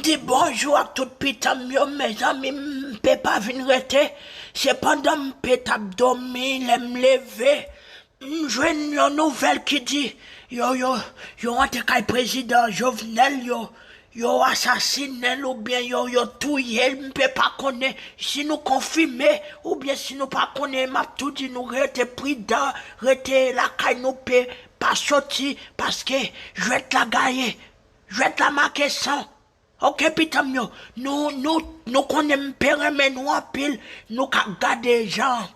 Dis bonjour à tout pitam yo, mes amis, m'pe pas venir rete. C'est pendant m'pe tap dormi, l'aime lever. M'jwen yon nouvelle qui dit, yo ante kay président Jovenel, yo assassiné ou bien yo touye, m'pe pas connaître. Si nous confirmer, ou bien si nous pas connaître, m'a tout dit nous rete prudent, rete la kay nous pe pas sorti, parce que je vais te la gagner. Je vais te la marquer sans. Ok, pitam yo, nous connaissons père mais nous en pile, nous ka gade gens,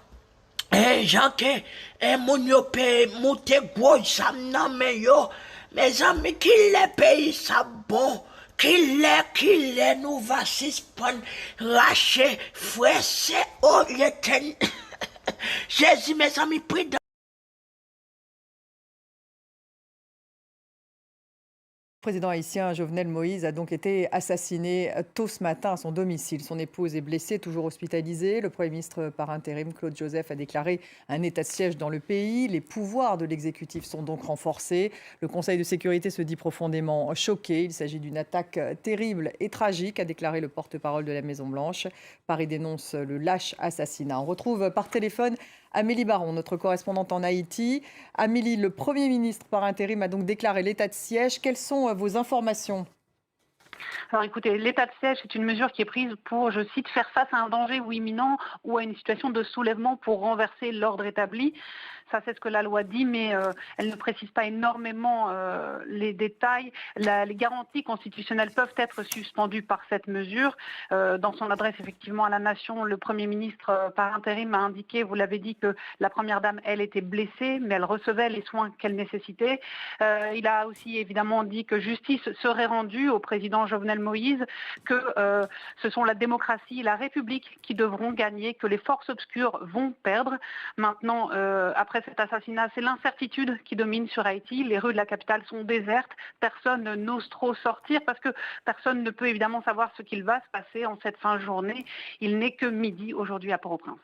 gens que, moun yo pe moute gros sam nan men yo, mes amis, qui les pays ça bon, qui les nous va suspendre, racher, fresser, oh, yeten, Jésus, mes amis, pris Le président haïtien Jovenel Moïse a donc été assassiné tôt ce matin à son domicile. Son épouse est blessée, toujours hospitalisée. Le Premier ministre par intérim, Claude Joseph, a déclaré un état de siège dans le pays. Les pouvoirs de l'exécutif sont donc renforcés. Le Conseil de sécurité se dit profondément choqué. Il s'agit d'une attaque terrible et tragique, a déclaré le porte-parole de la Maison-Blanche. Paris dénonce le lâche assassinat. On retrouve par téléphone Amélie Baron, notre correspondante en Haïti. Amélie, le Premier ministre par intérim a donc déclaré l'état de siège. Quelles sont vos informations ? Alors écoutez, l'état de siège, c'est une mesure qui est prise pour, je cite, faire face à un danger ou imminent ou à une situation de soulèvement pour renverser l'ordre établi. Ça, c'est ce que la loi dit, mais elle ne précise pas énormément les détails. Les garanties constitutionnelles peuvent être suspendues par cette mesure. Dans son adresse, effectivement, à la Nation, le Premier ministre par intérim a indiqué, vous l'avez dit, que la Première Dame, elle, était blessée, mais elle recevait les soins qu'elle nécessitait. Il a aussi, évidemment, dit que justice serait rendue au président Jovenel Moïse, que ce sont la démocratie et la République qui devront gagner, que les forces obscures vont perdre. Maintenant, après cet assassinat, c'est l'incertitude qui domine sur Haïti. Les rues de la capitale sont désertes. Personne n'ose trop sortir parce que personne ne peut évidemment savoir ce qu'il va se passer en cette fin de journée. Il n'est que midi aujourd'hui à Port-au-Prince.